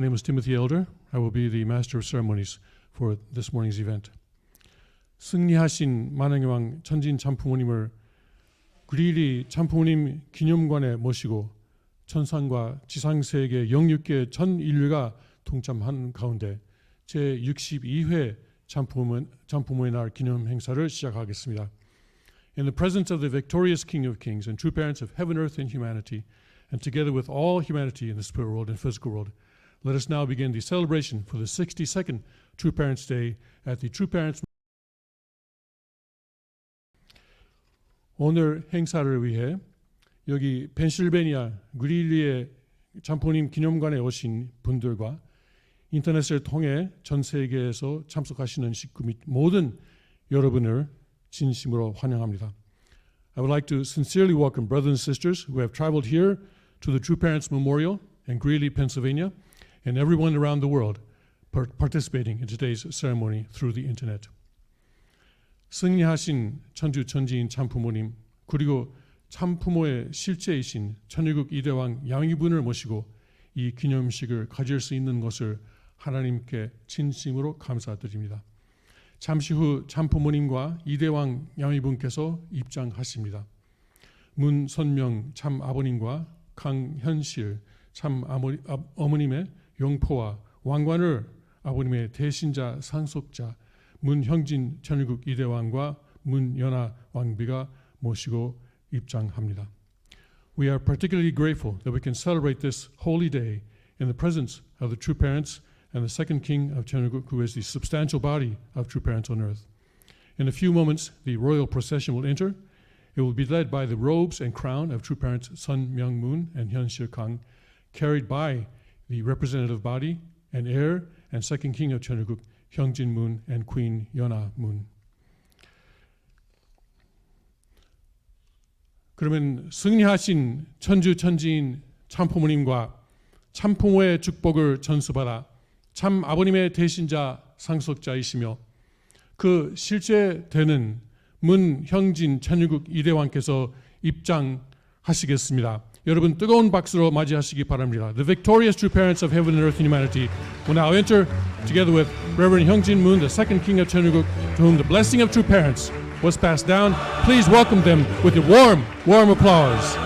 My name is Timothy Elder. I will be the Master of Ceremonies for this morning's event. 승리하신 만왕의 왕 천진 참부모님을 그리리 참부모님 기념관에 모시고 천상과 지상세계 영육계 전 인류가 동참한 가운데 제62회 참부모의 날 기념 행사를 시작하겠습니다. In the presence of the victorious King of Kings and true parents of heaven, earth, and humanity, and together with all humanity in the spirit world and physical world, let us now begin the celebration for the 62nd True Parents Day at the True Parents. 오늘 행사를 위해 여기 펜실베니아 그릴리의 참부모님 기념관에 오신 분들과 인터넷을 통해 전 세계에서 참석하시는 식구 및 모든 여러분을 진심으로 환영합니다. I would like to sincerely welcome brothers and sisters who have traveled here to the True Parents Memorial in Greeley, Pennsylvania, and everyone around the world participating in today's ceremony through the internet. 승리하신 천주 천지인 참부모님 그리고 참부모의 실제이신 천일국 이대왕 양희분을 모시고 이 기념식을 가질 수 있는 것을 하나님께 진심으로 감사드립니다. 잠시 후 참부모님과 이대왕 양희분께서 입장하십니다. 문선명 참아버님과 강현실 참어머님의 용포와 왕관을 아버님의 대신자 상속자 문형진 천일국 이대왕과 문연아 왕비가 모시고 입장합니다. We are particularly grateful that we can celebrate this holy day in the presence of the true parents and the second king of Cheonilguk, who is the substantial body of true parents on earth. In a few moments, the royal procession will enter. It will be led by the robes and crown of true parents Sun Myung-moon and Hyun Sil-kang, carried by the representative body and heir and second king of Cheonilguk, Hyung Jin-moon and Queen Yeona-moon. 그러면 승리하신 천주 천지인 참부모님과 참부모의 축복을 전수받아 참 아버님의 대신자 상속자이시며 그 실제 되는 문형진 천일국 이대왕께서 입장하시겠습니다. 여러분 뜨거운 박수로 맞이하시기 바랍니다. The victorious true parents of heaven and earth and humanity will now enter together with Reverend Hyung Jin-moon, the second king of Cheonilguk, to whom the blessing of true parents was passed down. Please welcome them with a warm applause.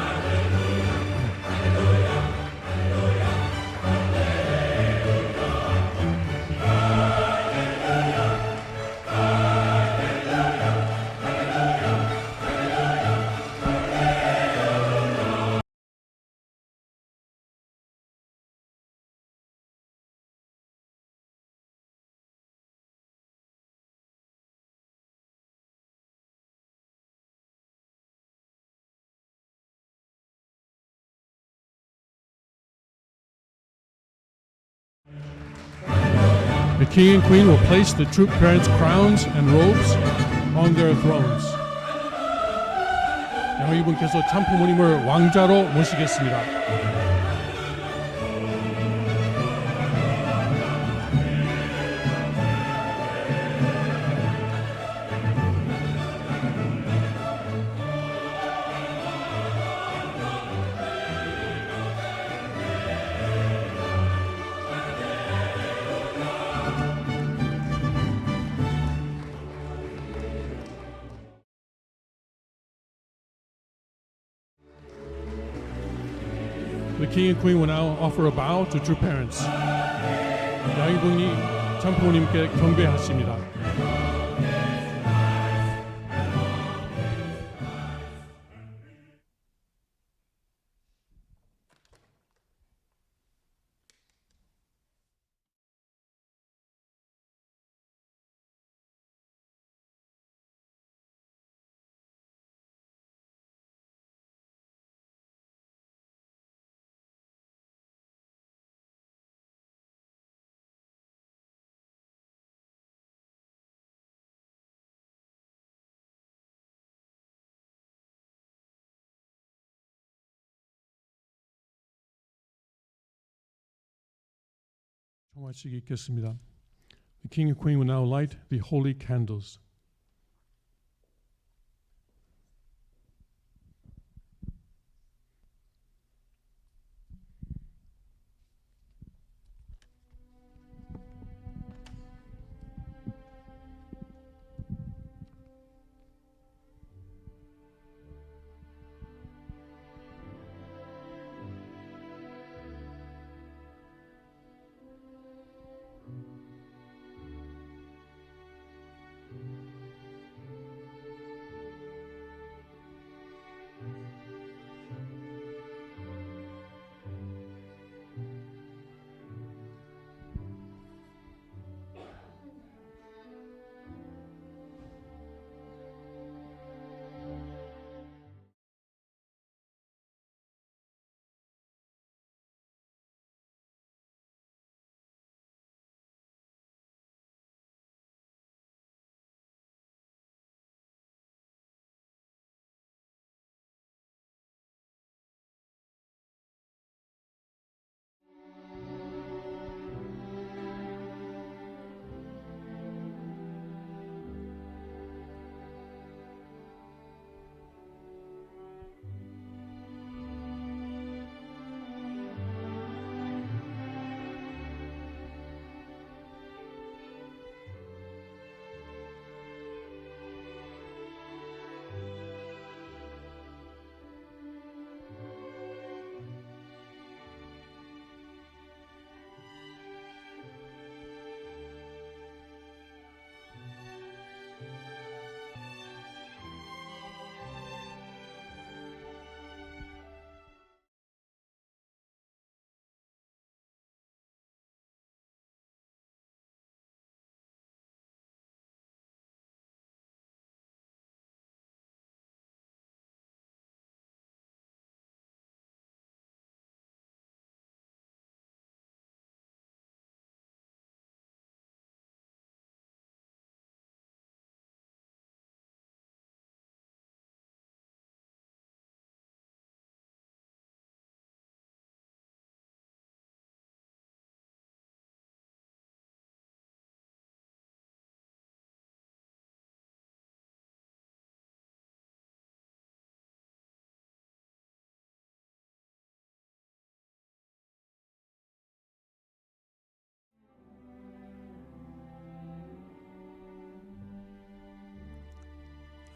The king and queen will place the true parents' crowns and robes on their thrones. 양희분께서 참부모님을 왕자로 모시겠습니다. The king and queen will now offer a bow to true parents. 양희분이 참부모님께 경배하십니다. 청하시기 있겠습니다. The king and queen will now light the holy candles.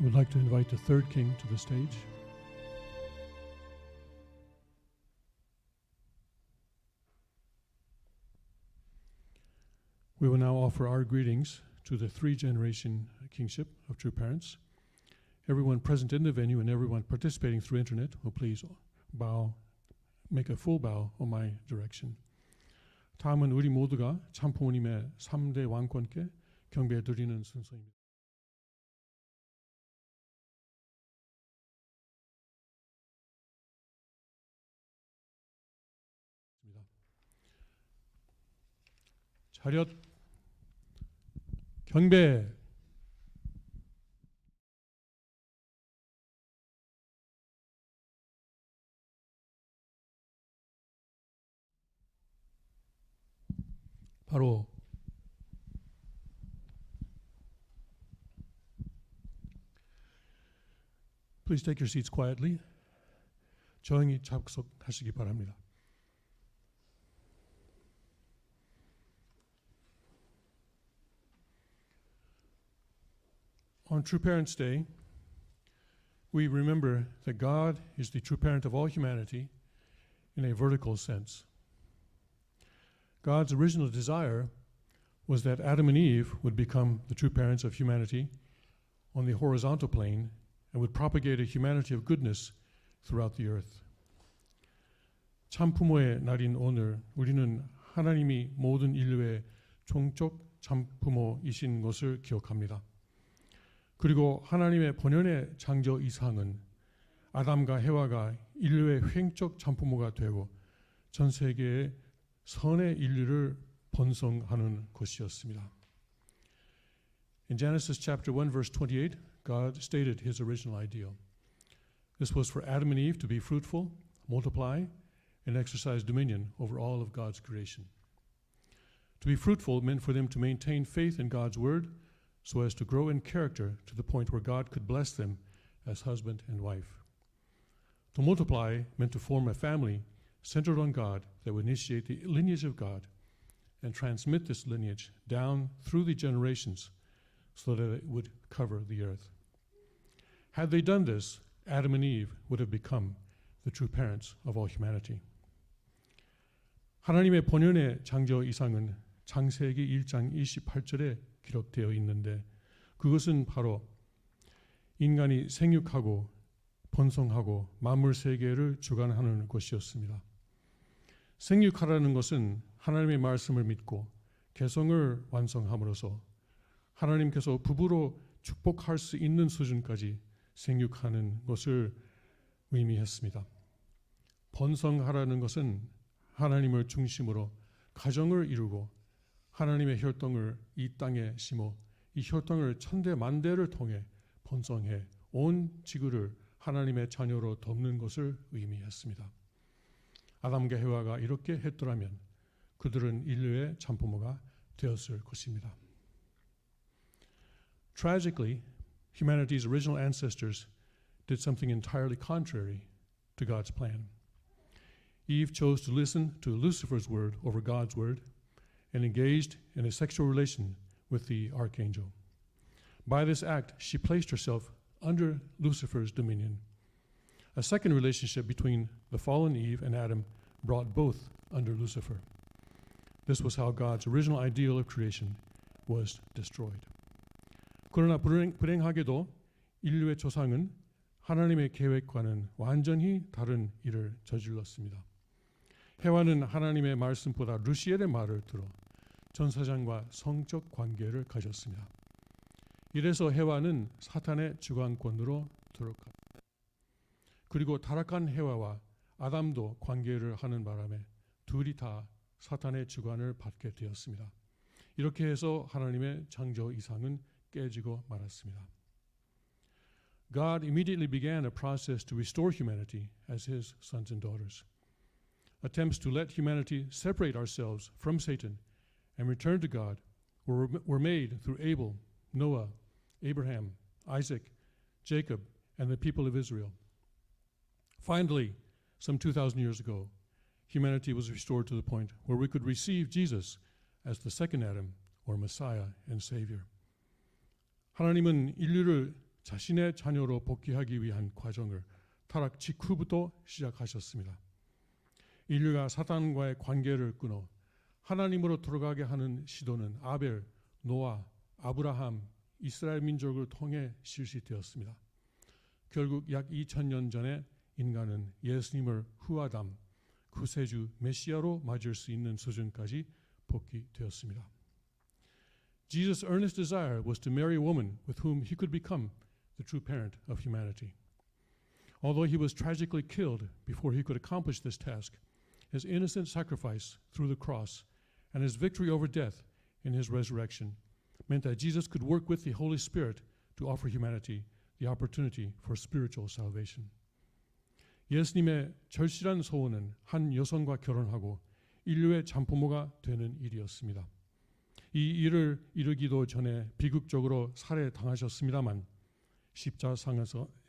I would like to invite the third king to the stage. We will now offer our greetings to the three-generation kingship of true parents. Everyone present in the venue and everyone participating through internet will please bow, make a full bow on my direction. 다음은 우리 모두가 참부모님의 3대 왕권께 경배 드리는 순서입니다. 차렷 경배. 바로 Please take your seats quietly. 조용히 작석하시기 바랍니다. On True Parents' Day, we remember that God is the true parent of all humanity in a vertical sense. God's original desire was that Adam and Eve would become the true parents of humanity on the horizontal plane and would propagate a humanity of goodness throughout the earth. 참부모의 날인 오늘 우리는 하나님이 모든 인류의 종족 참부모이신 것을 기억합니다. 그리고 하나님의 본연의 창조 이상은 아담과 해와가 인류의 횡적 참부모가 되고 전 세계의 선의 인류를 번성하는 것이었습니다. In Genesis chapter 1 verse 28, God stated his original ideal. This was for Adam and Eve to be fruitful, multiply, and exercise dominion over all of God's creation. To be fruitful meant for them to maintain faith in God's word so as to grow in character to the point where God could bless them as husband and wife. To multiply meant to form a family centered on God that would initiate the lineage of God and transmit this lineage down through the generations so that it would cover the earth. Had they done this, Adam and Eve would have become the true parents of all humanity. 하나님의 본연의 창조 이상은 창세기 1장 28절에 기록되어 있는데 그것은 바로 인간이 생육하고 번성하고 만물 세계를 주관하는 것이었습니다. 생육하라는 것은 하나님의 말씀을 믿고 개성을 완성함으로써 하나님께서 부부로 축복할 수 있는 수준까지 생육하는 것을 의미했습니다. 번성하라는 것은 하나님을 중심으로 가정을 이루고 하나님의 혈통을 이 땅에 심어 이 혈통을 천대 만대를 통해 번성해 온 지구를 하나님의 자녀로 돕는 것을 의미했습니다. 아담과 해와가 이렇게 했더라면 그들은 인류의 참부모가 되었을 것입니다. Tragically, humanity's original ancestors did something entirely contrary to God's plan. Eve chose to listen to Lucifer's word over God's word and engaged in a sexual relation with the archangel. By this act, she placed herself under Lucifer's dominion. A second relationship between the fallen Eve and Adam brought both under Lucifer. This was how God's original ideal of creation was destroyed. 그러나 불행하게도 인류의 조상은 하나님의 계획과는 완전히 다른 일을 저질렀습니다. 해와는 하나님의 말씀보다 루시엘의 말을 들어 전사장과 성적 관계를 가졌습니다. 이래서 해와는 사탄의 주관권으로 들어갔다. 그리고 타락한 해와와 아담도 관계를 하는 바람에 둘이 다 사탄의 주관을 받게 되었습니다. 이렇게 해서 하나님의 창조 이상은 깨지고 말았습니다. God immediately began a process to restore humanity as his sons and daughters. Attempts to let humanity separate ourselves from Satan and return to God were made through Abel, Noah, Abraham, Isaac, Jacob, and the people of Israel. Finally, some 2,000 years ago, humanity was restored to the point where we could receive Jesus as the second Adam, or Messiah and Savior. 하나님은 인류를 자신의 자녀로 복귀하기 위한 과정을 타락 직후부터 시작하셨습니다. 인류가 사탄과의 관계를 끊어 하나님으로 돌아가게 하는 시도는 아벨, 노아, 아브라함, 이스라엘 민족을 통해 실시되었습니다. 결국 약 2000년 전에 인간은 예수님을 후아담, 구세주 메시아로 맞을 수 있는 수준까지 복귀되었습니다. Jesus' earnest desire was to marry a woman with whom he could become the true parent of humanity. Although he was tragically killed before he could accomplish this task, his innocent sacrifice through the cross and his victory over death in his resurrection meant that Jesus could work with the Holy Spirit to offer humanity the opportunity for spiritual salvation. 예수님의 절실한 소원은 한 여성과 결혼하고 인류의 잠부모가 되는 일이었습니다. 이 일을 이루기도 전에 비극적으로 살해당하셨습니다만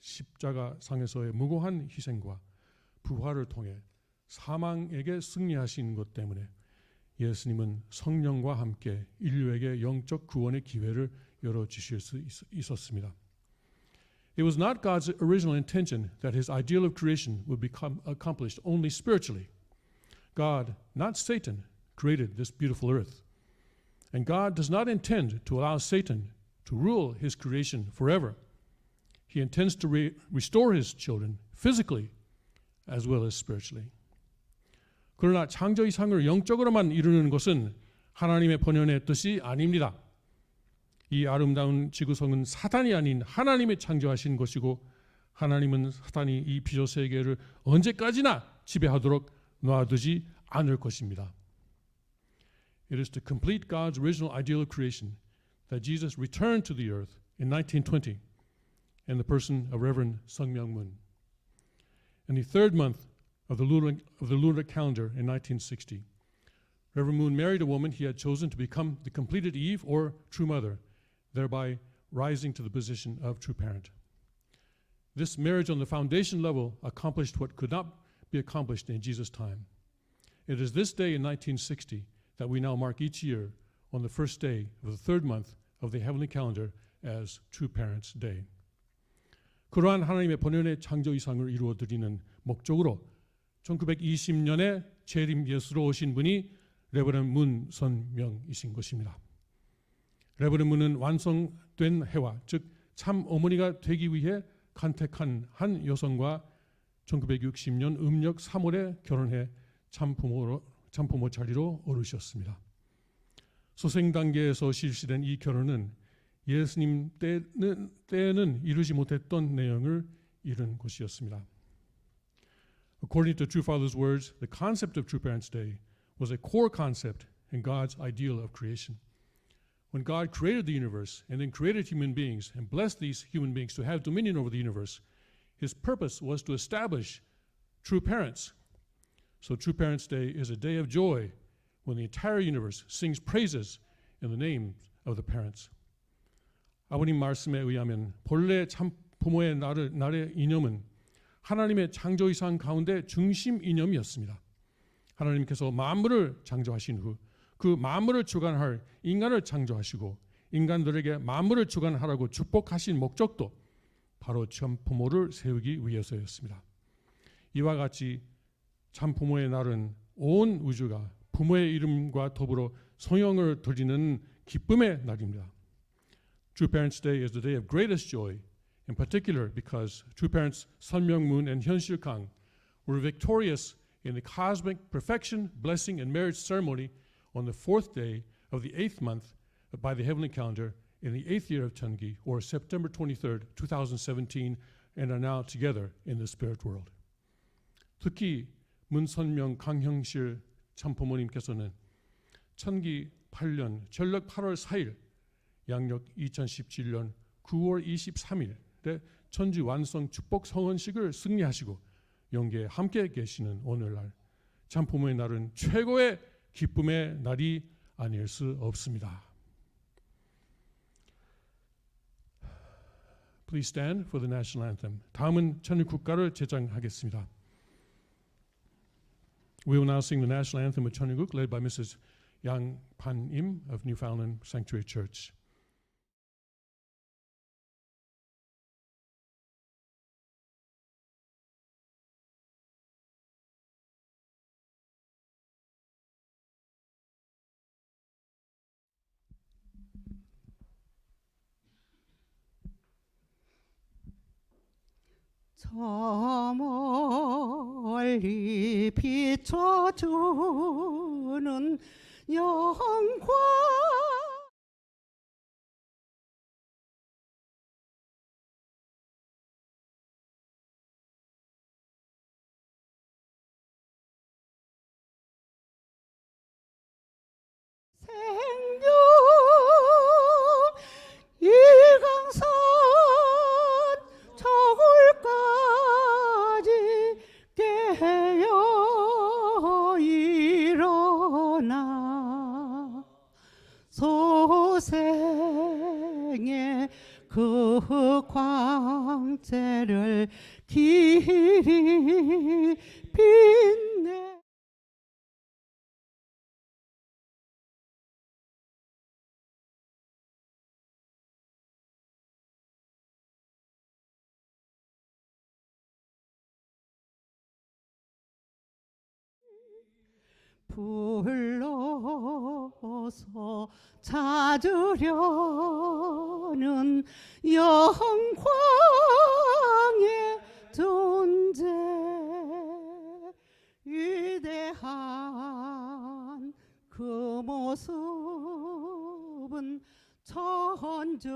십자가상에서의 무고한 희생과 부활을 통해 사망에게 승리하신 것 때문에 예수님은 성령과 함께 인류에게 영적 구원의 기회를 열어주실 수 있었습니다. It was not God's original intention that his ideal of creation would become accomplished only spiritually. God, not Satan, created this beautiful earth. And God does not intend to allow Satan to rule his creation forever. He intends to restore his children physically as well as spiritually. 그러나 창조 이상을 영적으로만 이루는 것은 하나님의 본연의 뜻이 아닙니다. 이 아름다운 지구성은 사탄이 아닌 하나님이 창조하신 것이고 하나님은 사탄이 이 비조 세계를 언제까지나 지배하도록 놔두지 않을 것입니다. It is to complete God's original ideal of creation that Jesus returned to the earth in 1920 in the person of Reverend Sung Myung Moon. In the third month of the lunar calendar in 1960, Reverend Moon married a woman he had chosen to become the completed Eve or true mother, thereby rising to the position of true parent. This marriage on the foundation level accomplished what could not be accomplished in Jesus' time. It is this day in 1960 that we now mark each year on the first day of the third month of the heavenly calendar as True Parents' Day. 그러한 하나님의 본연의 창조 이상을 이루어드리는 목적으로 1920년에 재림 예수로 오신 분이 레버런 문선명이신 것입니다. 레버런 문은 완성된 해와 즉 참 어머니가 되기 위해 간택한 한 여성과 1960년 음력 3월에 결혼해 참부모 자리로 오르셨습니다. 소생 단계에서 실시된 이 결혼은 예수님 때에는 이루지 못했던 내용을 이룬 것이었습니다. According to True Father's words, the concept of True Parents' Day was a core concept in God's ideal of creation. When God created the universe and then created human beings and blessed these human beings to have dominion over the universe, his purpose was to establish true parents. So True Parents' Day is a day of joy when the entire universe sings praises in the name of the parents. 아버님 말씀에 의하면 본래 참 부모의 날의 이념은 하나님의 창조 이상 가운데 중심 이념이었습니다. 하나님께서 만물을 창조하신 후 그 만물을 주관할 인간을 창조하시고 인간들에게 만물을 주관하라고 축복하신 목적도 바로 참 부모를 세우기 위해서였습니다. 이와 같이 참 부모의 날은 온 우주가 부모의 이름과 더불어 성령을 드리는 기쁨의 날입니다. True Parents' Day is the day of greatest joy, in particular because True Parents Sun Myung Moon and Hyun Sil Kang were victorious in the cosmic perfection, blessing, and marriage ceremony on the fourth day of the eighth month by the heavenly calendar in the eighth year of Cheongi, or September 23rd, 2017, and are now together in the spirit world. 특히 문선명 강형실 참부모님께서는 천기 8년 전력 8월 4일 양력 2017년 9월 23일에 천지 완성 축복 성언식을 승리하시고 영계에 함께 계시는 오늘날 참부모의 날은 최고의 기쁨의 날이 아닐 수 없습니다. Please stand for the national anthem. 다음은 천일 국가를 제장하겠습니다. We will now sing the national anthem of Cheonilguk, led by Mrs. Yang Pan Im of Newfoundland Sanctuary Church. 저 멀리 비춰주는 영광 생명 이강산 저굴까지 깨어 일어나 소생의 그 광채를 길이 빛내 불러서 찾으려는 영광의 존재 위대한 그 모습은 천주를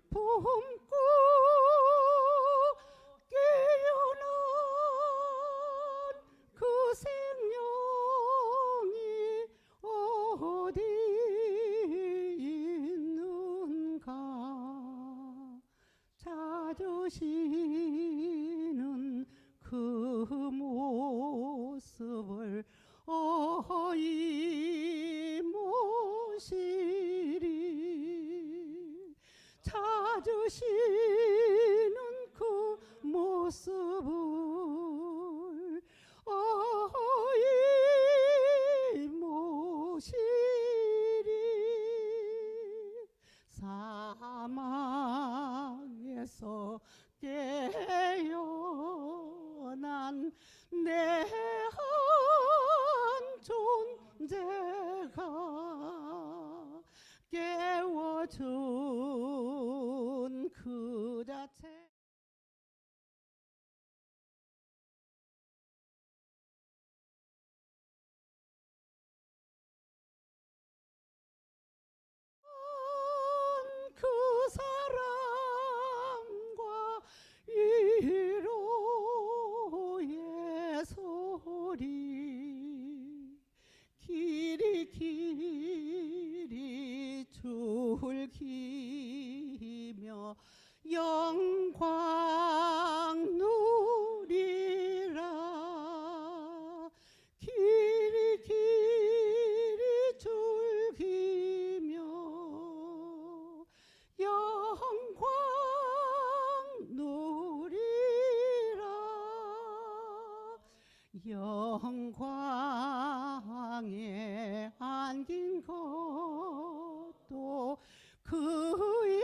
품고 깨어난 그 생명이 어디 있는가 찾으시는 그 모습을 어이 모시리 찾으시는 그 모습을 어이 모시리 사망에서 깨어난 내 한 존재가 깨워준 그 자체 그 사랑과 위로의 소리 길이 길이 즐기며 영광 누리라 길이 길이 즐기며 영광 누리라 영광에 안긴 것도 그의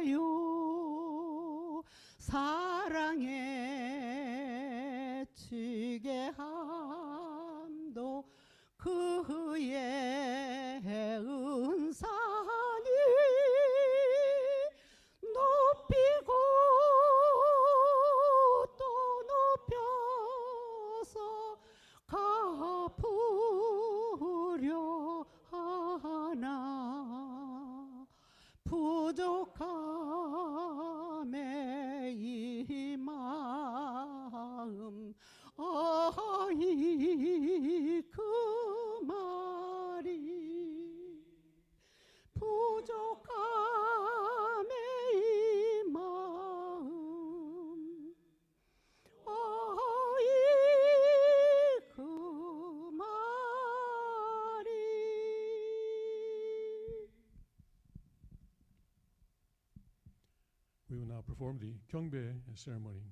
은사요 사랑에 지게함도 그의 은사니 높이고 또 높여서 갚으려 하나 부족함에 이 마음 어이 그 말이 부족함에 이 마음 어이 그 말이 We will now perform the 경배 ceremony.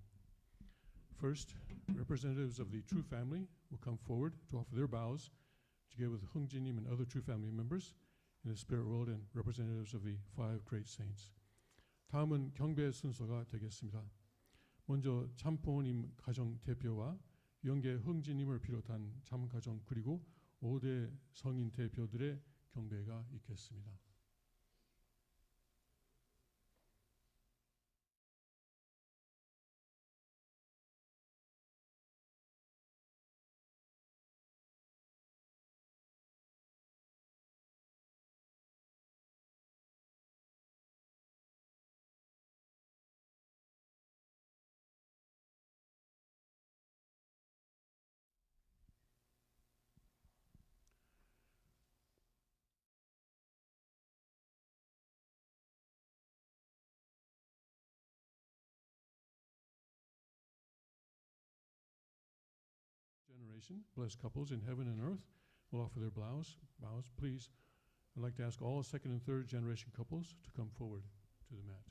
First, representatives of the True Family will come forward to offer their bows together with Hungjinim and other True Family members in the spirit world and representatives of the five great saints. 다음은 경배 순서가 되겠습니다. 먼저 참부모님 가정 대표와 영계 흥진님을 비롯한 참가정 그리고 5대 성인 대표들의 경배가 있겠습니다. generation. Blessed couples in heaven and earth will offer their bows. Please, I'd like to ask all second and third generation couples to come forward to the mat.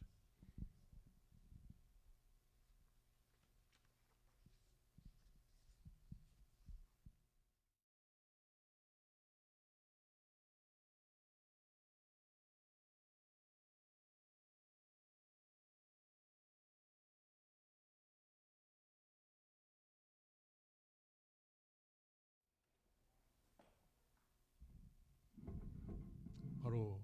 바로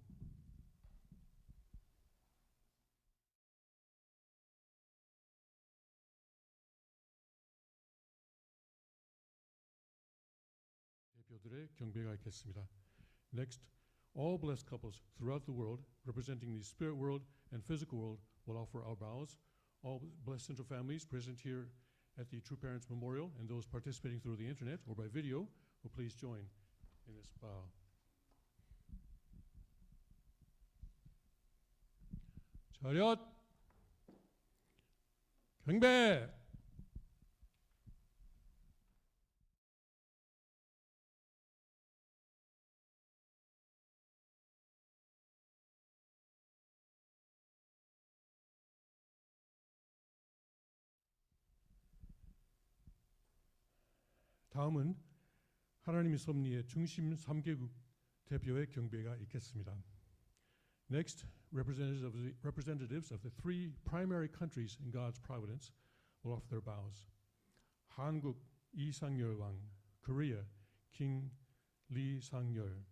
대표들의 경배가 있겠습니다. Next, all blessed couples throughout the world, representing the spirit world and physical world, will offer our vows. All blessed central families present here at the True Parents Memorial and those participating through the internet or by video will please join in this vow. 차렷 경배. 다음은 하나님의 섭리의 중심 3개국 대표의 경배가 있겠습니다. Next, representatives of the three primary countries in God's providence will offer their vows. 한국 이상열 왕, Korea King Lee Sang-yeol.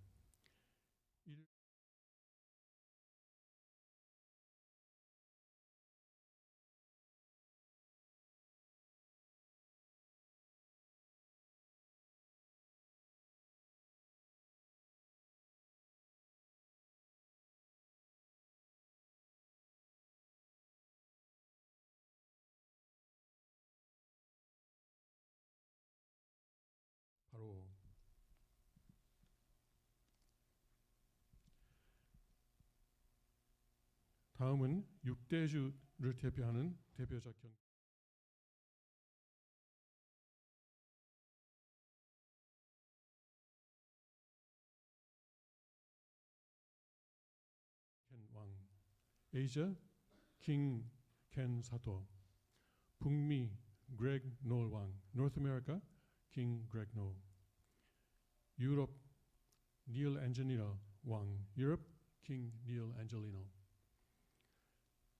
바로 다음은 6대주를 대표하는 대표적 경 켄 왕, Asia King Ken Sato, 북미 Greg Noll 왕, North America King Greg Noll, 유럽 Neil Angelino 왕, Europe King Neil Angelino,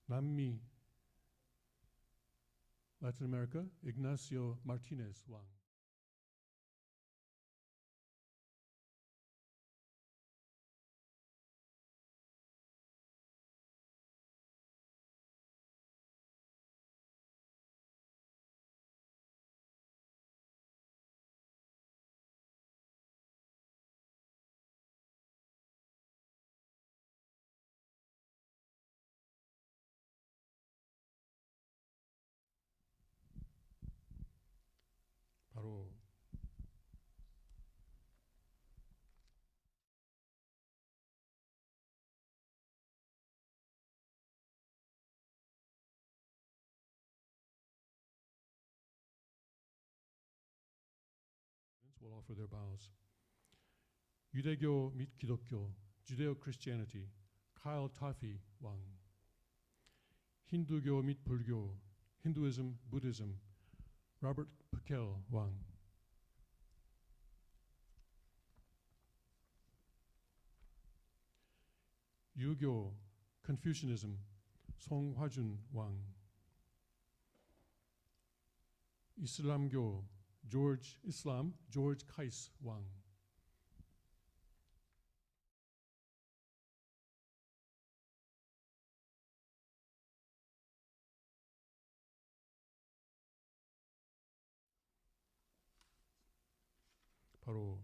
남미 Latin America Ignacio Martinez 왕, 바로 will offer their vows. 유대교 및 기독교, Judeo-Christianity, Kyle Taffy 왕. 힌두교 및 불교, Hinduism, Buddhism, Robert Pickel 왕. 유교, Confucianism, 송화준 왕. 이슬람교, George Kais 왕. 바로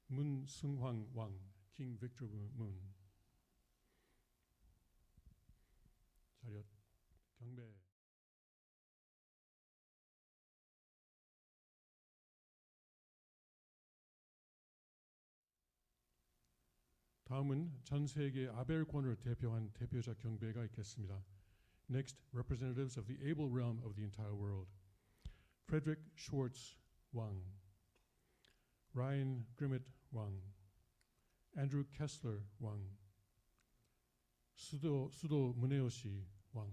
문승황 왕, King Victor Moon. 차렷 경배. 다음은 전 세계 아벨권을 대표한 대표자 경배가 있겠습니다. Next, representatives of the able realm of the entire world. Frederick Schwartz Wang, Ryan Grimmett Wang, Andrew Kessler Wang, Sudo Muneyoshi Wang.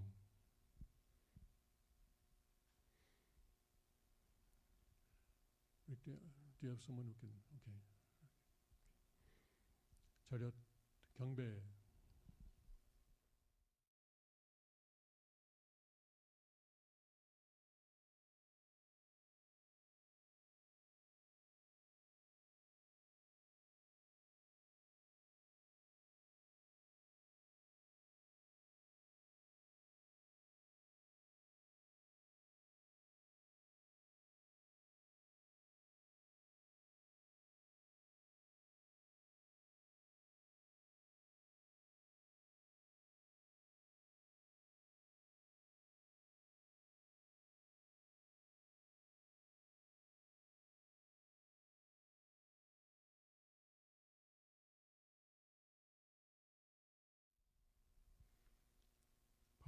Do you have someone who can? Okay. 자렷 경배.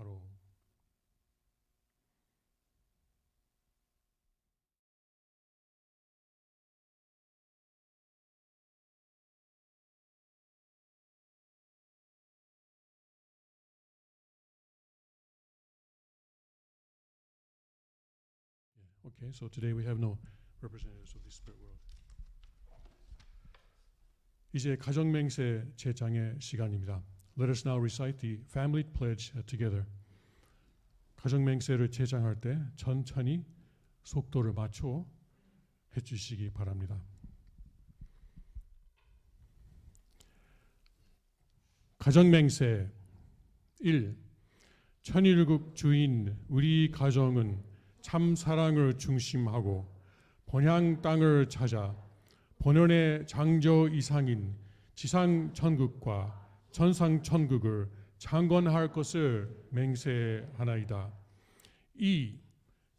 바로 Okay, so today we have no representatives of the spirit world. 이제 가정맹세 제장의 시간입니다. Let us now recite the family pledge together. 가정맹세를 제장할 때 천천히 속도를 맞춰 해주시기 바랍니다. 가정맹세 1. 천일국 주인 우리 가정은 참 사랑을 중심하고 본향 땅을 찾아 본연의 장저 이상인 지상 천국과 전상 천국을 창건할 것을 맹세하나이다. 2.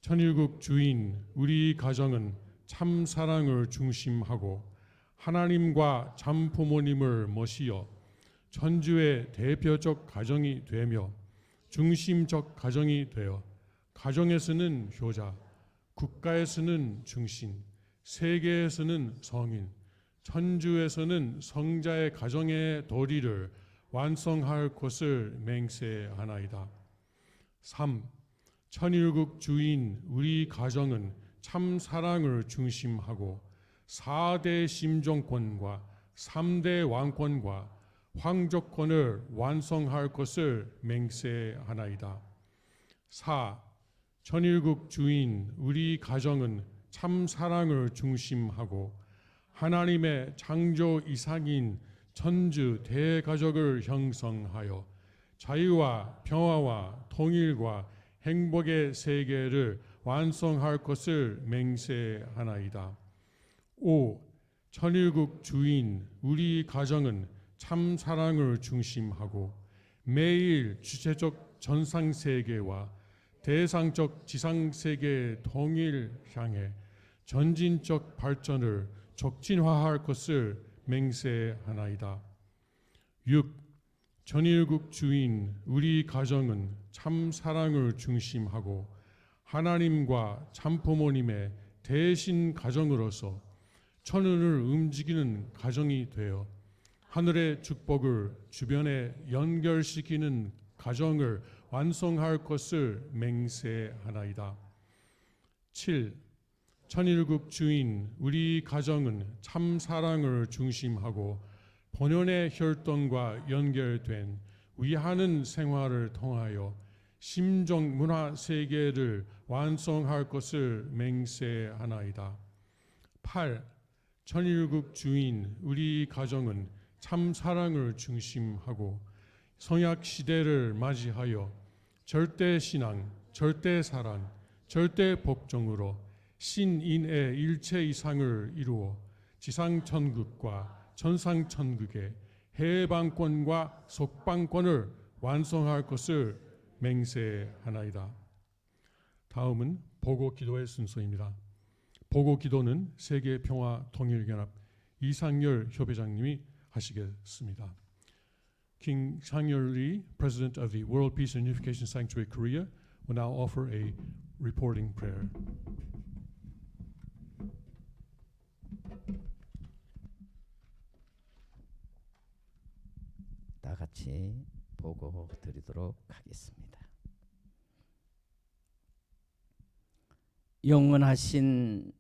천일국 주인 우리 가정은 참 사랑을 중심하고 하나님과 참 부모님을 모시어 천주의 대표적 가정이 되며 중심적 가정이 되어 가정에서는 효자, 국가에서는 중심, 세계에서는 성인, 천주에서는 성자의 가정의 도리를 완성할 것을 맹세하나이다. 3. 천일국 주인 우리 가정은 참 사랑을 중심하고 4대 심정권과 3대 왕권과 황족권을 완성할 것을 맹세하나이다. 4. 천일국 주인 우리 가정은 참 사랑을 중심하고 하나님의 창조 이상인 천주 대가족을 형성하여 자유와 평화와 통일과 행복의 세계를 완성할 것을 맹세하나이다. 5. 천일국 주인 우리 가정은 참 사랑을 중심하고 매일 주체적 전상세계와 대상적 지상세계의 통일 향해 전진적 발전을 촉진화할 것을 맹세하나이다. 6. 천일국 주인 우리 가정은 참 사랑을 중심하고 하나님과 참 부모님의 대신 가정으로서 천운을 움직이는 가정이 되어 하늘의 축복을 주변에 연결시키는 가정을 완성할 것을 맹세하나이다. 7. 천일국 주인 우리 가정은 참 사랑을 중심하고 본연의 혈통과 연결된 위하는 생활을 통하여 심정 문화 세계를 완성할 것을 맹세하나이다. 8. 천일국 주인 우리 가정은 참 사랑을 중심하고 성약 시대를 맞이하여 절대 신앙, 절대 사랑, 절대 복종으로 신인의 일체 이상을 이루어 지상 천국과 전상 천국의 해방권과 속방권을 완성할 것을 맹세하나이다. 다음은 보고 기도의 순서입니다. 보고 기도는 세계 평화 통일연합 이상열 협회장님이 하시겠습니다. King Sang-yeol Lee, President of the World Peace and Unification Sanctuary Korea, will now offer a reporting prayer. 다 같이 보고 드리도록 하겠습니다. 영원하신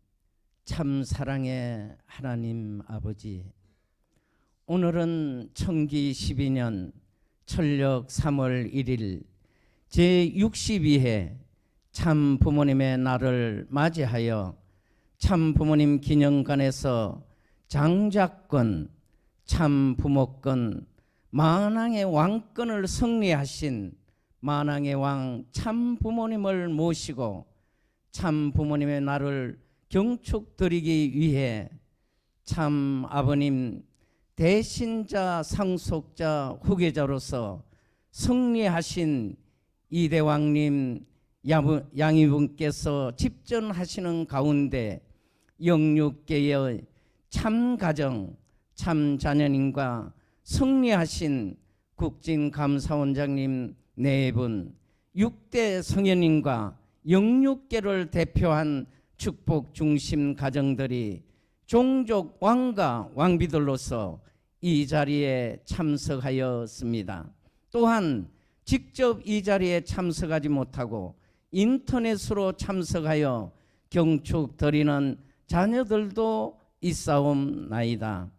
참 사랑의 하나님 아버지, 오늘은 청기 12년 철력 3월 1일 제62회 참 부모님의 날을 맞이하여 참 부모님 기념관에서 장자권, 참 부모권, 만왕의 왕권을 승리하신 만왕의 왕 참 부모님을 모시고 참 부모님의 날을 경축드리기 위해 참 아버님 대신자, 상속자, 후계자로서 승리하신 이대왕님 양이분께서 집전하시는 가운데 영육계의 참 가정, 참 자녀님과 승리하신 국진감사원장님 4분, 6대 성현님과 영육계를 대표한 축복 중심 가정들이 종족 왕과 왕비들로서 이 자리에 참석하였습니다. 또한 직접 이 자리에 참석하지 못하고 인터넷으로 참석하여 경축 드리는 자녀들도 있사옵나이다.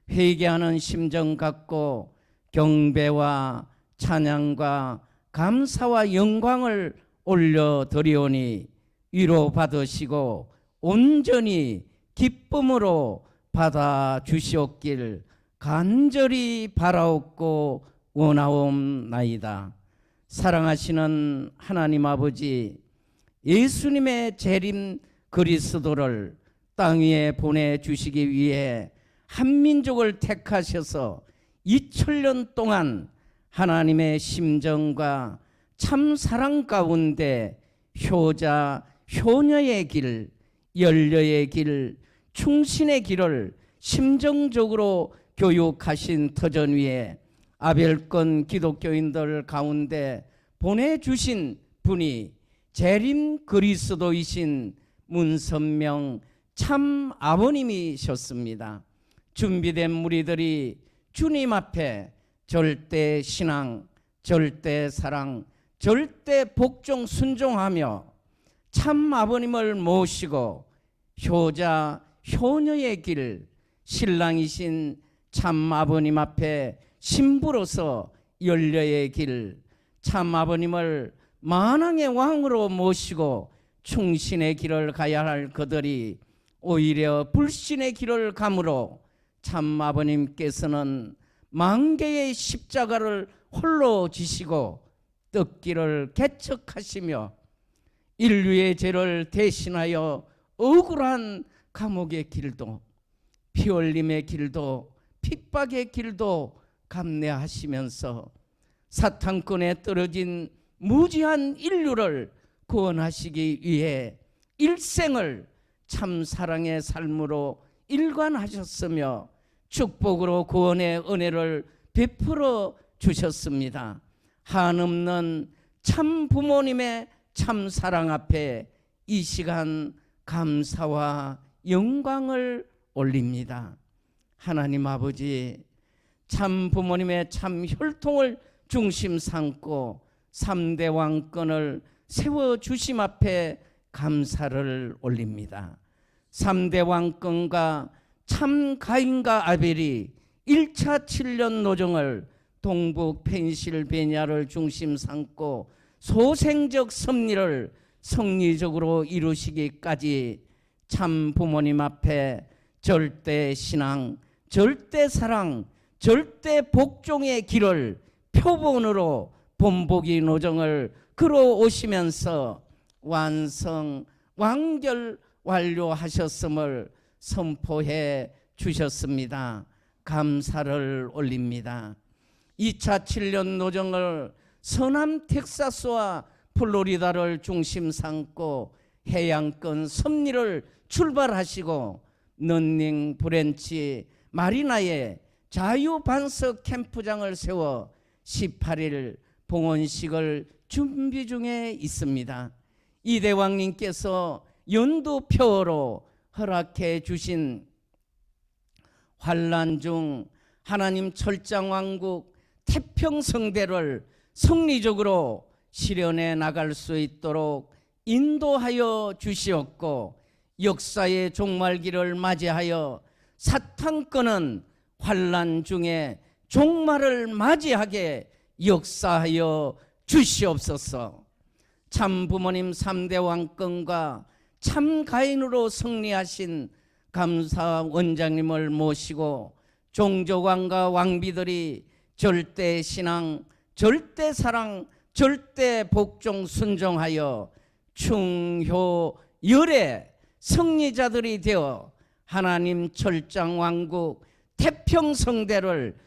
회개하는 심정 갖고 경배와 찬양과 감사와 영광을 올려드리오니 위로받으시고 온전히 기쁨으로 받아주시옵길 간절히 바라옵고 원하옵나이다. 사랑하시는 하나님 아버지, 예수님의 재림 그리스도를 땅 위에 보내주시기 위해 한민족을 택하셔서 2000년 동안 하나님의 심정과 참 사랑 가운데 효자, 효녀의 길, 연려의 길, 충신의 길을 심정적으로 교육하신 터전 위에 아벨권 기독교인들 가운데 보내주신 분이 재림 그리스도이신 문선명 참 아버님이셨습니다. 준비된 무리들이 주님 앞에 절대 신앙, 절대 사랑, 절대 복종 순종하며 참 아버님을 모시고 효자, 효녀의 길, 신랑이신 참 아버님 앞에 신부로서 연려의 길, 참 아버님을 만왕의 왕으로 모시고 충신의 길을 가야 할 그들이 오히려 불신의 길을 감으로 참 아버님께서는 만개의 십자가를 홀로 지시고 떡기를 개척하시며 인류의 죄를 대신하여 억울한 감옥의 길도, 피 흘림의 길도, 핍박의 길도 감내하시면서 사탄권에 떨어진 무지한 인류를 구원하시기 위해 일생을 참 사랑의 삶으로 일관하셨으며 축복으로 구원의 은혜를 베풀어 주셨습니다. 한없는 참 부모님의 참 사랑 앞에 이 시간 감사와 영광을 올립니다. 하나님 아버지, 참 부모님의 참 혈통을 중심 삼고 3대 왕권을 세워주심 앞에 감사를 올립니다. 3대 왕권과 참 가인과 아벨이 1차 7년 노정을 동북 펜실베니아를 중심 삼고 소생적 섭리를 성리적으로 이루시기까지 참 부모님 앞에 절대 신앙, 절대 사랑, 절대 복종의 길을 표본으로 본보기 노정을 걸어오시면서 완성, 완결 완료하셨음을 선포해 주셨습니다. 감사를 올립니다. 2차 7년 노정을 서남 텍사스와 플로리다를 중심 삼고 해양권 섭리를 출발하시고 넌닝 브랜치 마리나에 자유반석 캠프장을 세워 18일 봉헌식을 준비 중에 있습니다. 이대왕님께서 연두표로 허락해 주신 환란 중 하나님 철장왕국 태평성대를 성리적으로 실현해 나갈 수 있도록 인도하여 주시었고, 역사의 종말기를 맞이하여 사탄권은 환란 중에 종말을 맞이하게 역사하여 주시옵소서. 참 부모님 3대 왕권과 참 가인으로 승리하신 감사 원장님을 모시고 종족왕과 왕비들이 절대 신앙, 절대 사랑, 절대 복종 순종하여 충효열의 승리자들이 되어 하나님 철장 왕국 태평성대를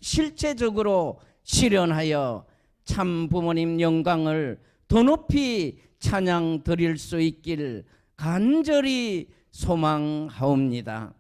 실체적으로 실현하여 참 부모님 영광을 더 높이 찬양 드릴 수 있길 간절히 소망하옵니다.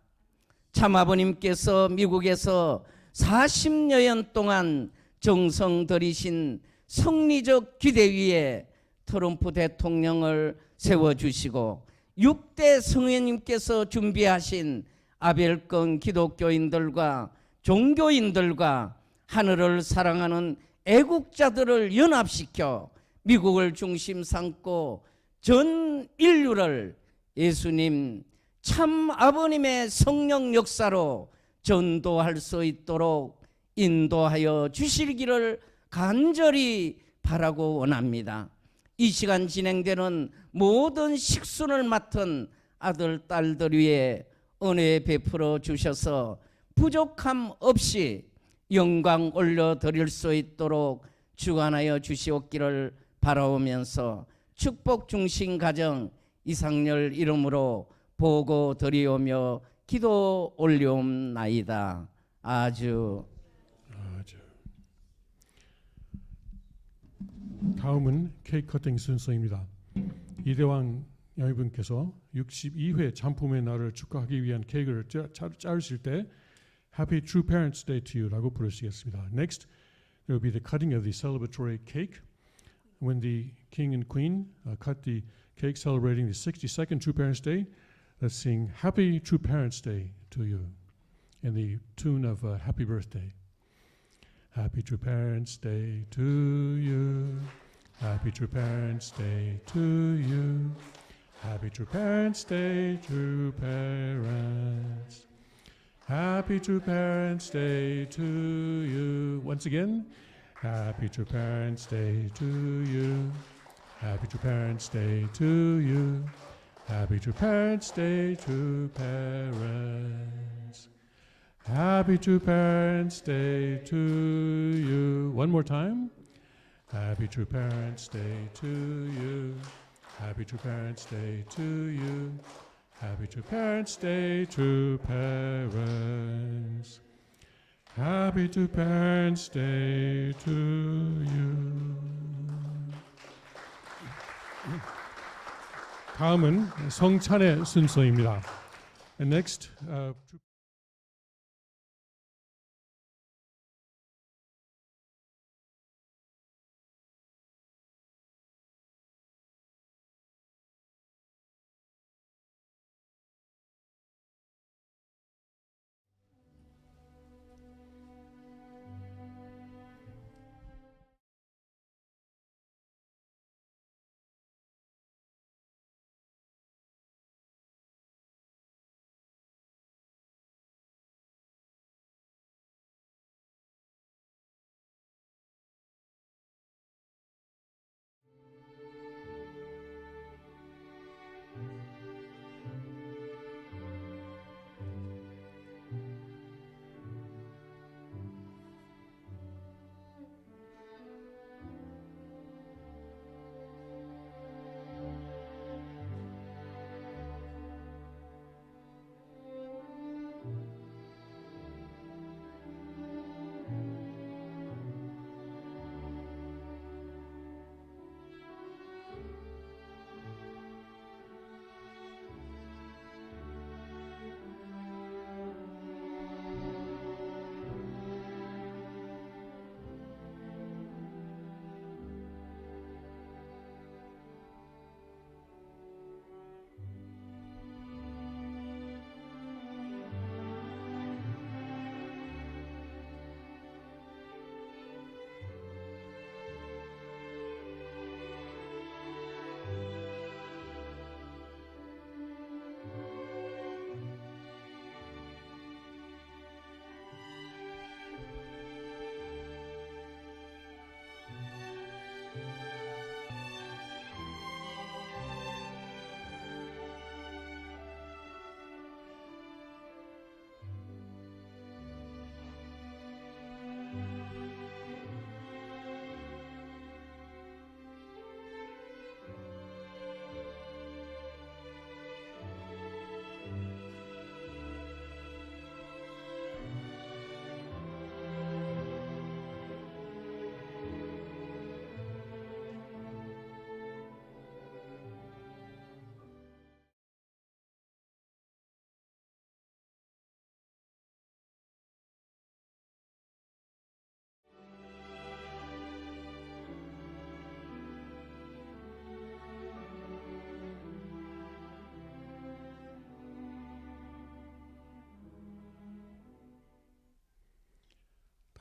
참 아버님께서 미국에서 40여년 동안 정성 들이신 성리적 기대 위에 트럼프 대통령을 세워주시고 6대 성회님께서 준비하신 아벨권 기독교인들과 종교인들과 하늘을 사랑하는 애국자들을 연합시켜 미국을 중심 삼고 전 인류를 예수님 참 아버님의 성령 역사로 전도할 수 있도록 인도하여 주시기를 간절히 바라고 원합니다. 이 시간 진행되는 모든 식순을 맡은 아들, 딸들 위에 은혜 베풀어 주셔서 부족함 없이 영광 올려드릴 수 있도록 주관하여 주시옵기를 바라오면서 축복 중심 가정 이상열 이름으로 보고 드리오며 기도 올리옵나이다. 아주. 다음은 케이크 커팅 순서입니다. 이대왕 여러분께서 62회 잔품의 날을 축하하기 위한 케이크를 자르실 때 Happy True Parents Day to you라고 부르시겠습니다. Next, there will be the cutting of the celebratory cake. When the king and queen cut the cake celebrating the 62nd True Parents Day, let's sing Happy True Parents Day to you in the tune of Happy Birthday. Happy True Parents Day to you. Happy True Parents Day to you. Happy True Parents Day, true parents. Happy True Parents Day to you. Once again, Happy True Parents Day to you. Happy True Parents Day to you. Happy True Parents Day to parents. Happy True Parents Day to you. One more time. Happy True Parents Day to you. Happy True Parents Day to you. Happy True Parents Day to parents. Happy True Parents Day to you. 다음은 성찬의 순서입니다. And next,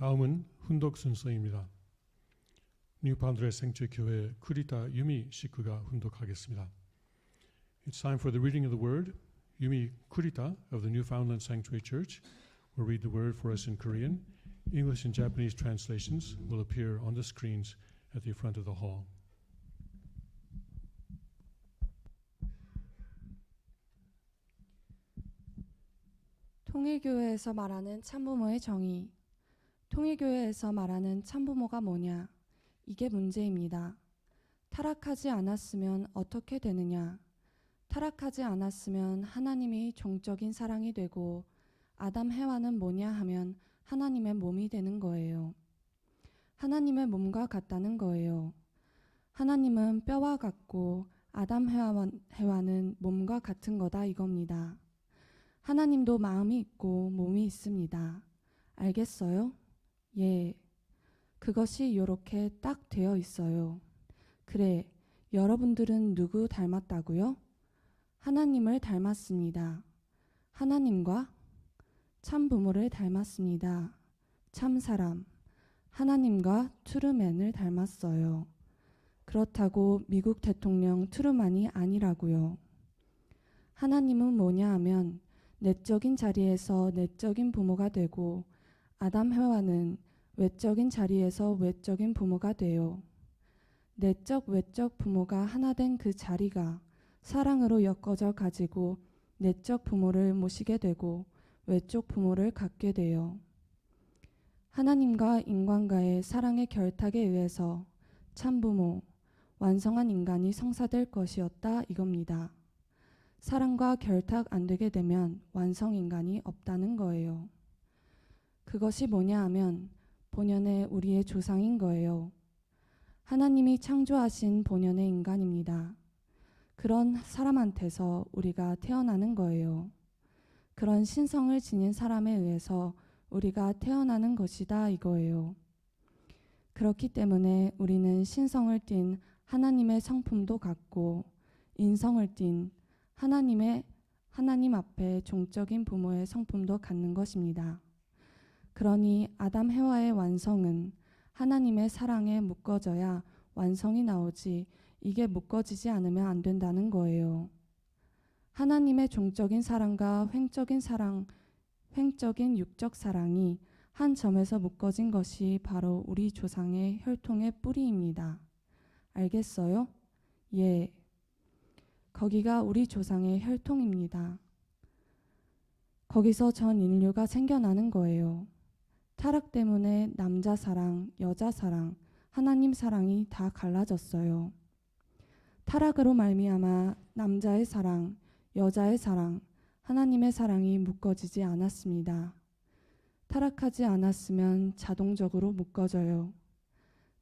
다음은 훈독 순서입니다. 뉴파운드레 생체교회 쿠리타 유미 시크가 훈독하겠습니다. It's time for the reading of the word. Yumi Kurita of the Newfoundland Sanctuary Church will read the word for us in Korean. English and Japanese translations will appear on the screens at the front of the hall. 통일교회에서 말하는 참부모의 정의. 통일교회에서 말하는 참부모가 뭐냐? 이게 문제입니다. 타락하지 않았으면 어떻게 되느냐? 타락하지 않았으면 하나님이 종적인 사랑이 되고 아담 해와는 뭐냐 하면 하나님의 몸이 되는 거예요. 하나님의 몸과 같다는 거예요. 하나님은 뼈와 같고 아담 해와는 몸과 같은 거다 이겁니다. 하나님도 마음이 있고 몸이 있습니다. 알겠어요? 예. 그것이 요렇게 딱 되어 있어요. 그래, 여러분들은 누구 닮았다고요? 하나님을 닮았습니다. 하나님과 참 부모를 닮았습니다. 참 사람. 하나님과 트루맨을 닮았어요. 그렇다고 미국 대통령 트루만이 아니라고요. 하나님은 뭐냐 하면 내적인 자리에서 내적인 부모가 되고 아담 해와는 외적인 자리에서 외적인 부모가 돼요. 내적 외적 부모가 하나 된 그 자리가 사랑으로 엮어져 가지고 내적 부모를 모시게 되고 외적 부모를 갖게 돼요. 하나님과 인간과의 사랑의 결탁에 의해서 참부모, 완성한 인간이 성사될 것이었다 이겁니다. 사랑과 결탁 안 되게 되면 완성 인간이 없다는 거예요. 그것이 뭐냐 하면 본연의 우리의 조상인 거예요. 하나님이 창조하신 본연의 인간입니다. 그런 사람한테서 우리가 태어나는 거예요. 그런 신성을 지닌 사람에 의해서 우리가 태어나는 것이다 이거예요. 그렇기 때문에 우리는 신성을 띤 하나님의 성품도 갖고 인성을 띤 하나님 앞에 종적인 부모의 성품도 갖는 것입니다. 그러니 아담 해와의 완성은 하나님의 사랑에 묶어져야 완성이 나오지 이게 묶어지지 않으면 안 된다는 거예요. 하나님의 종적인 사랑과 횡적인 육적 사랑이 한 점에서 묶어진 것이 바로 우리 조상의 혈통의 뿌리입니다. 알겠어요? 예. 거기가 우리 조상의 혈통입니다. 거기서 전 인류가 생겨나는 거예요. 타락 때문에 남자 사랑, 여자 사랑, 하나님 사랑이 다 갈라졌어요. 타락으로 말미암아 남자의 사랑, 여자의 사랑, 하나님의 사랑이 묶어지지 않았습니다. 타락하지 않았으면 자동적으로 묶어져요.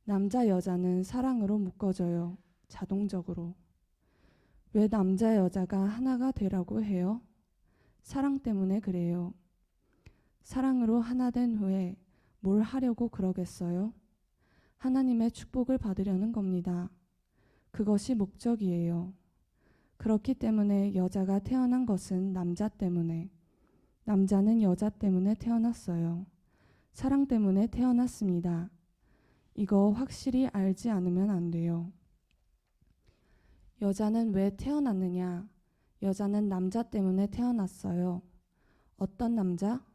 남자 여자는 사랑으로 묶어져요. 자동적으로. 왜 남자 여자가 하나가 되라고 해요? 사랑 때문에 그래요. 사랑으로 하나 된 후에 뭘 하려고 그러겠어요? 하나님의 축복을 받으려는 겁니다. 그것이 목적이에요. 그렇기 때문에 여자가 태어난 것은 남자 때문에, 남자는 여자 때문에 태어났어요. 사랑 때문에 태어났습니다. 이거 확실히 알지 않으면 안 돼요. 여자는 왜 태어났느냐? 여자는 남자 때문에 태어났어요. 어떤 남자?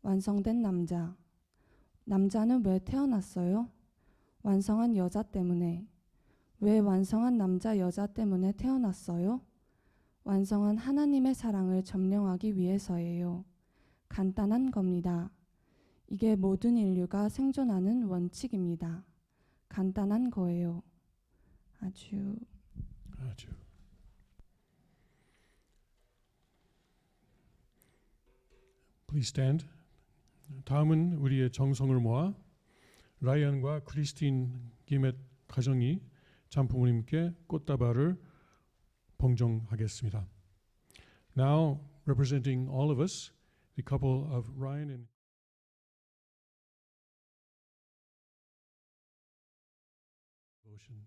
완성된 남자. 남자는 왜 태어났어요? 완성한 여자 때문에. 왜 완성한 남자, 여자 때문에 태어났어요? 완성한 하나님의 사랑을 점령하기 위해서예요. 간단한 겁니다. 이게 모든 인류가 생존하는 원칙입니다. 간단한 거예요. 아주. Please stand. 다음은 우리의 정성을 모아 라이언과 크리스틴 기멧 가정이 참부모님께 꽃다발을 봉정하겠습니다. Now, representing all of us, the couple of Ryan and devotion.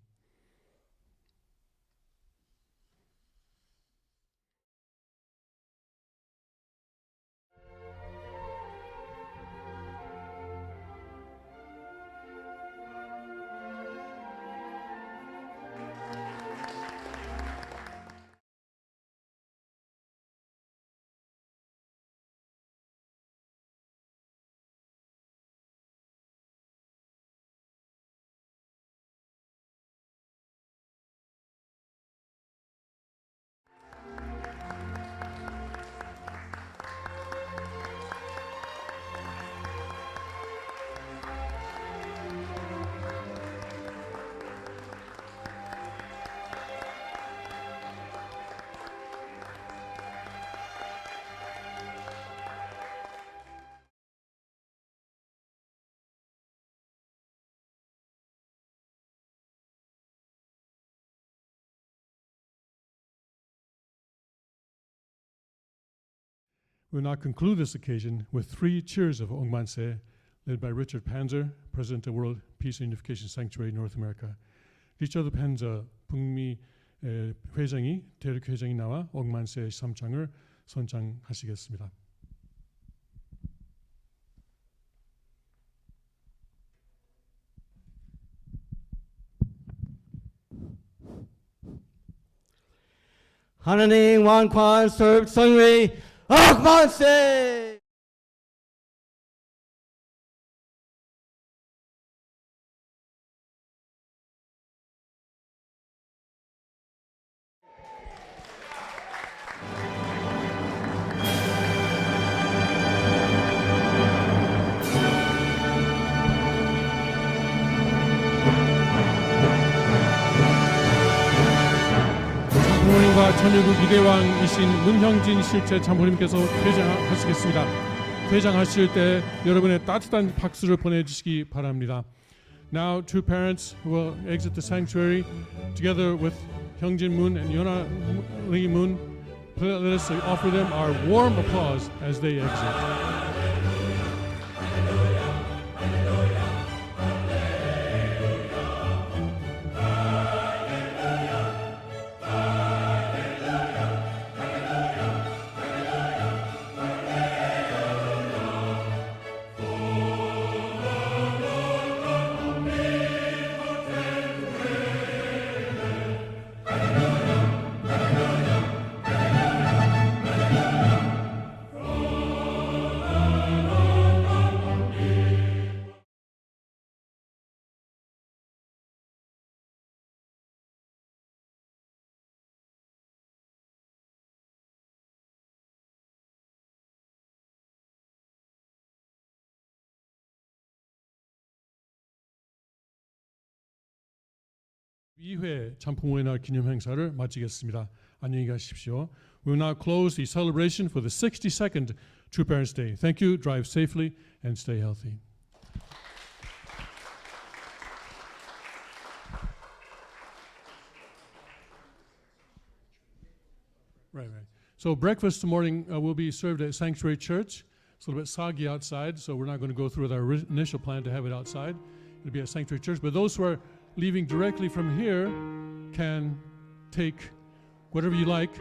We'll now conclude this occasion with 3 cheers of Ong Man-se, led by Richard Panzer, President of World Peace and Unification Sanctuary North America. 리처드 팬저 북미 회장이 대륙 회장이 나와 ong man-se의 3장을 선창하시겠습니다. 하나님 왕관 served 성의 ong man-se. 부모님과 천일국 이대왕이신 문형진 실제 참모님께서 퇴장하시겠습니다. 퇴장하실 때 여러분의 따뜻한 박수를 보내주시기 바랍니다. Now, 2 parents will exit the sanctuary together with Hyungjin Moon and Yona Lee Moon. Let us offer them our warm applause as they exit. (2회) 참부모의 날 기념 행사를 마치겠습니다. 안녕히 가십시오. We will now close the celebration for the 62nd True Parents Day. Thank you. Drive safely and stay healthy. Right. So breakfast tomorrow will be served at Sanctuary Church. It's a little bit soggy outside, so we're not going to go through with our initial plan to have it outside. It'll be at Sanctuary Church. But those who are leaving directly from here can take whatever you like